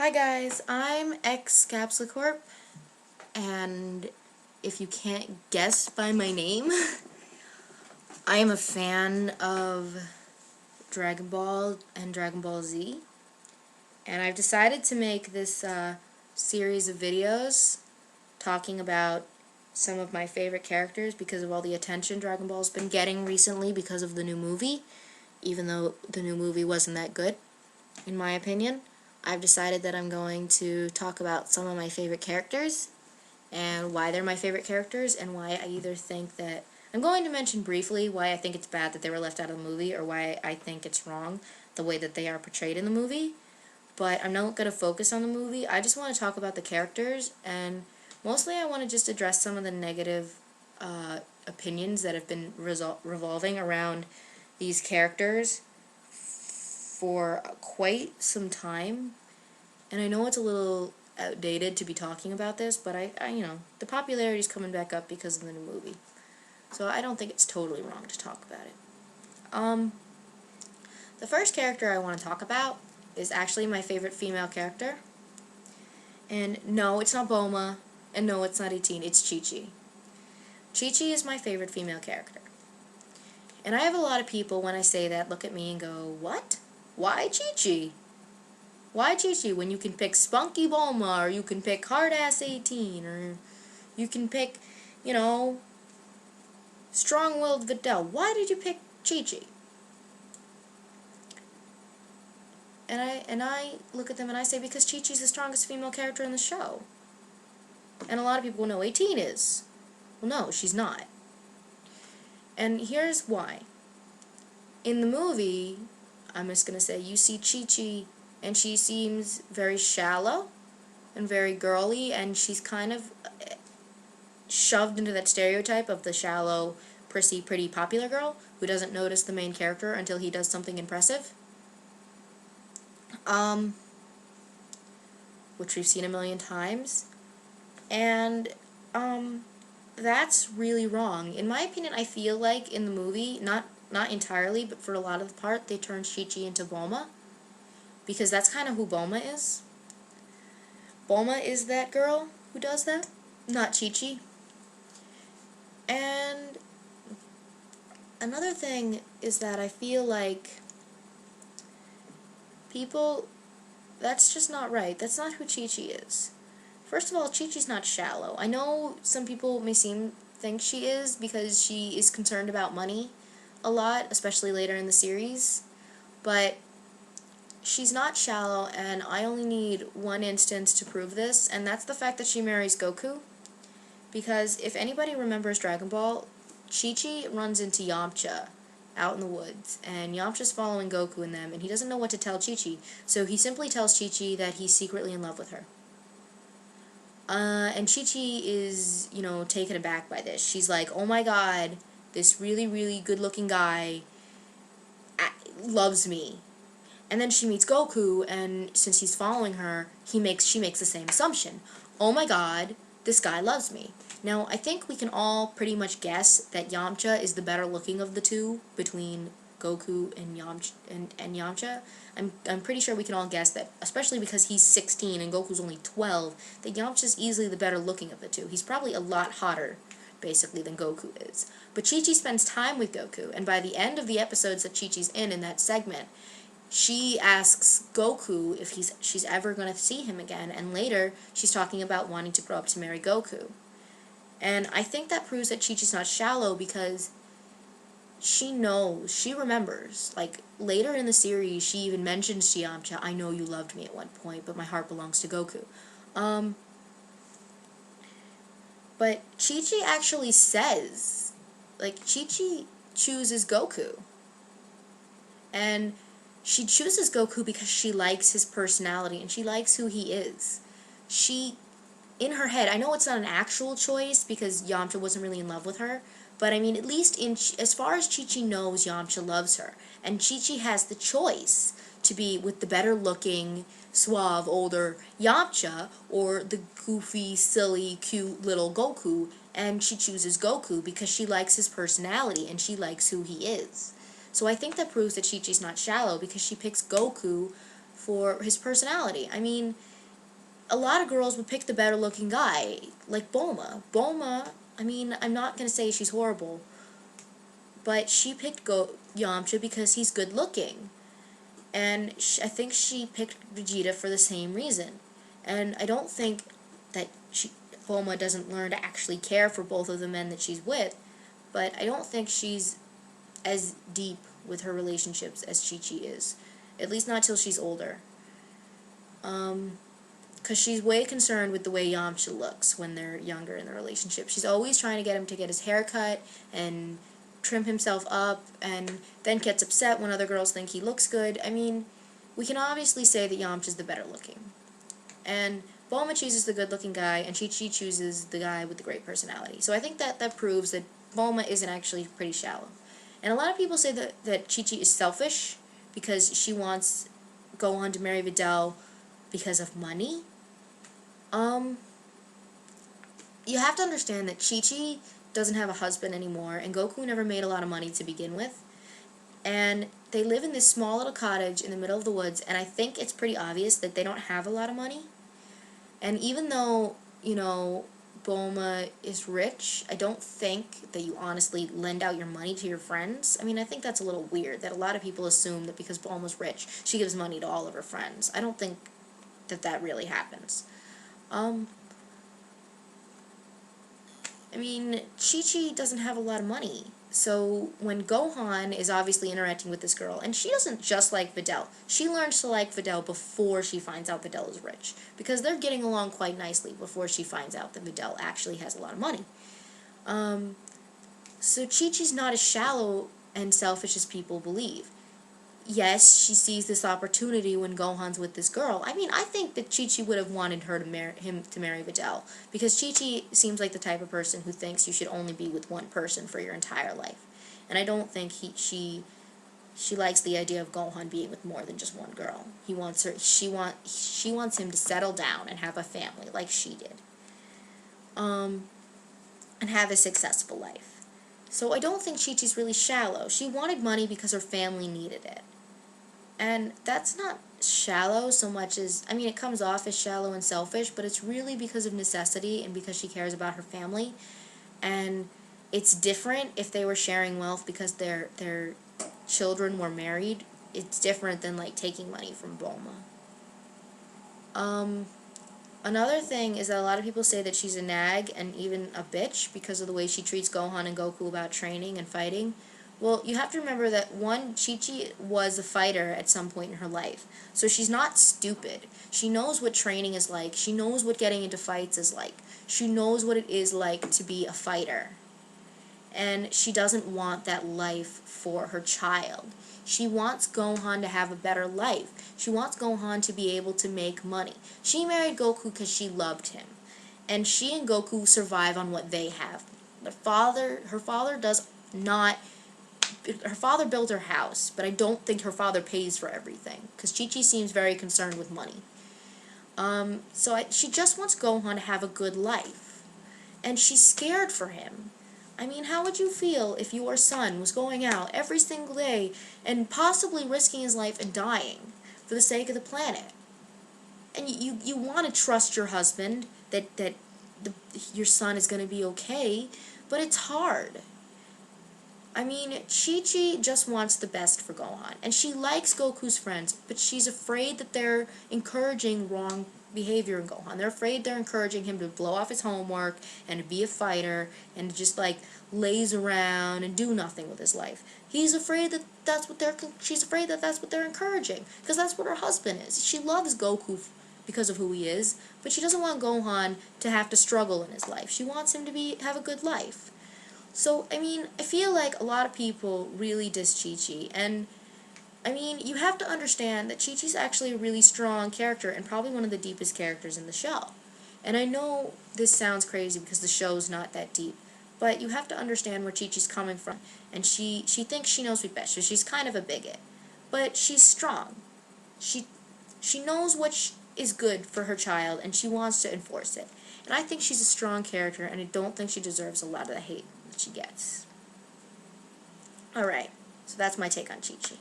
Hi guys, I'm xKapsuleCorp, and if you can't guess by my name, I am a fan of Dragon Ball and Dragon Ball Z, and I've decided to make this series of videos talking about some of my favorite characters because of all the attention Dragon Ball's been getting recently because of the new movie, even though the new movie wasn't that good, in my opinion. I've decided that I'm going to talk about some of my favorite characters and why they're my favorite characters and why I either think that... I'm going to mention briefly why I think it's bad that they were left out of the movie or why I think it's wrong the way that they are portrayed in the movie. But I'm not going to focus on the movie. I just want to talk about the characters, and mostly I want to just address some of the negative opinions that have been revolving around these characters for quite some time. And I know it's a little outdated to be talking about this, but I the popularity's coming back up because of the new movie. So I don't think it's totally wrong to talk about it. The first character I want to talk about is actually my favorite female character. And no, it's not Bulma, and no, it's not 18, it's Chichi. Chichi is my favorite female character. And I have a lot of people, when I say that, look at me and go, what? Why Chichi? Why Chichi when you can pick Spunky Bulma, or you can pick Hard-Ass 18, or you can pick, Strong-Willed Videl? Why did you pick Chichi? And I look at them and I say, because Chi-Chi's the strongest female character in the show. And a lot of people know 18 is. Well, no, she's not. And here's why. In the movie, I'm just going to say, you see Chi-Chi, and she seems very shallow and very girly, and she's kind of shoved into that stereotype of the shallow, prissy, pretty, popular girl who doesn't notice the main character until he does something impressive. Which we've seen a million times. And, that's really wrong. In my opinion, I feel like in the movie, not entirely, but for a lot of the part, they turned Chichi into Bulma. Because that's kind of who Bulma is. Bulma is that girl who does that, not Chichi. And another thing is that I feel like people, that's just not right. That's not who Chichi is. First of all, Chi-Chi's not shallow. I know some people may think she is because she is concerned about money a lot, especially later in the series. But she's not shallow, and I only need one instance to prove this, and that's the fact that she marries Goku. Because if anybody remembers Dragon Ball, Chi-Chi runs into Yamcha out in the woods, and Yamcha's following Goku and them, and he doesn't know what to tell Chi-Chi, so he simply tells Chi-Chi that he's secretly in love with her. And Chichi is, taken aback by this. She's like, oh my god, this really, really good-looking guy loves me. And then she meets Goku, and since he's following her, she makes the same assumption. Oh my god, this guy loves me. Now, I think we can all pretty much guess that Yamcha is the better looking of the two between Goku and Yamcha. I'm pretty sure we can all guess that, especially because he's 16 and Goku's only 12, that Yamcha's easily the better looking of the two. He's probably a lot hotter, basically, than Goku is. But Chi-Chi spends time with Goku, and by the end of the episodes that Chi-Chi's in that segment, she asks Goku if she's ever going to see him again, and later she's talking about wanting to grow up to marry Goku. And I think that proves that Chi-Chi's not shallow because she knows, she remembers. Like, later in the series, she even mentions to Yamcha, I know you loved me at one point, but my heart belongs to Goku. But Chi-Chi actually says, Chi-Chi chooses Goku. And she chooses Goku because she likes his personality, and she likes who he is. In her head, I know it's not an actual choice because Yamcha wasn't really in love with her, but I mean, at least as far as Chi-Chi knows, Yamcha loves her. And Chi-Chi has the choice to be with the better looking, suave, older Yamcha, or the goofy, silly, cute little Goku, and she chooses Goku because she likes his personality and she likes who he is. So I think that proves that Chi-Chi's not shallow because she picks Goku for his personality. I mean, a lot of girls would pick the better looking guy, like Bulma. Bulma, I mean, I'm not going to say she's horrible, but she picked Yamcha because he's good looking. And I think she picked Vegeta for the same reason. And I don't think that Bulma doesn't learn to actually care for both of the men that she's with, but I don't think she's as deep with her relationships as Chichi is. At least not till she's older. Because she's way concerned with the way Yamcha looks when they're younger in the relationship. She's always trying to get him to get his hair cut and trim himself up, and then gets upset when other girls think he looks good. I mean, we can obviously say that Yamcha's the better looking. And Bulma chooses the good looking guy, and Chi-Chi chooses the guy with the great personality. So I think that proves that Bulma isn't actually pretty shallow. And a lot of people say that Chi-Chi is selfish because she wants Gohan to marry Videl because of money. You have to understand that Chi-Chi doesn't have a husband anymore, and Goku never made a lot of money to begin with. And they live in this small little cottage in the middle of the woods, and I think it's pretty obvious that they don't have a lot of money. And even though, you know, Bulma is rich, I don't think that you honestly lend out your money to your friends. I mean, I think that's a little weird, that a lot of people assume that because Bulma's rich, she gives money to all of her friends. I don't think that really happens. I mean, Chi-Chi doesn't have a lot of money. So when Gohan is obviously interacting with this girl, and she doesn't just like Videl, she learns to like Videl before she finds out Videl is rich. Because they're getting along quite nicely before she finds out that Videl actually has a lot of money. So Chi-Chi's not as shallow and selfish as people believe. Yes, she sees this opportunity when Gohan's with this girl. I mean, I think that Chi-Chi would have wanted her to marry Videl, because Chi-Chi seems like the type of person who thinks you should only be with one person for your entire life. And I don't think she likes the idea of Gohan being with more than just one girl. She wants him to settle down and have a family like she did. And have a successful life. So I don't think Chi-Chi's really shallow. She wanted money because her family needed it. And that's not shallow so much as, I mean, it comes off as shallow and selfish, but it's really because of necessity and because she cares about her family. And it's different if they were sharing wealth because their children were married. It's different than, like, taking money from Bulma. Another thing is that a lot of people say that she's a nag and even a bitch because of the way she treats Gohan and Goku about training and fighting. Well, you have to remember that, one, Chi-Chi was a fighter at some point in her life. So she's not stupid. She knows what training is like. She knows what getting into fights is like. She knows what it is like to be a fighter. And she doesn't want that life for her child. She wants Gohan to have a better life. She wants Gohan to be able to make money. She married Goku because she loved him. And she and Goku survive on what they have. Her father does not... Her father built her house, but I don't think her father pays for everything, because Chi-Chi seems very concerned with money. She just wants Gohan to have a good life. And she's scared for him. I mean, how would you feel if your son was going out every single day and possibly risking his life and dying for the sake of the planet? And you want to trust your husband that your son is going to be okay, but it's hard. I mean, Chi-Chi just wants the best for Gohan, and she likes Goku's friends, but she's afraid that they're encouraging wrong behavior in Gohan. They're afraid they're encouraging him to blow off his homework and to be a fighter and to just, like, laze around and do nothing with his life. She's afraid that that's what they're encouraging, because that's what her husband is. She loves Goku because of who he is, but she doesn't want Gohan to have to struggle in his life. She wants him to have a good life. So, I mean, I feel like a lot of people really diss Chi-Chi, and, I mean, you have to understand that Chi-Chi's actually a really strong character and probably one of the deepest characters in the show. And I know this sounds crazy because the show's not that deep, but you have to understand where Chi-Chi's coming from, and she thinks she knows what's best, so she's kind of a bigot. But she's strong. She knows what is good for her child, and she wants to enforce it. And I think she's a strong character, and I don't think she deserves a lot of the hate she gets. Alright, so that's my take on Chi-Chi.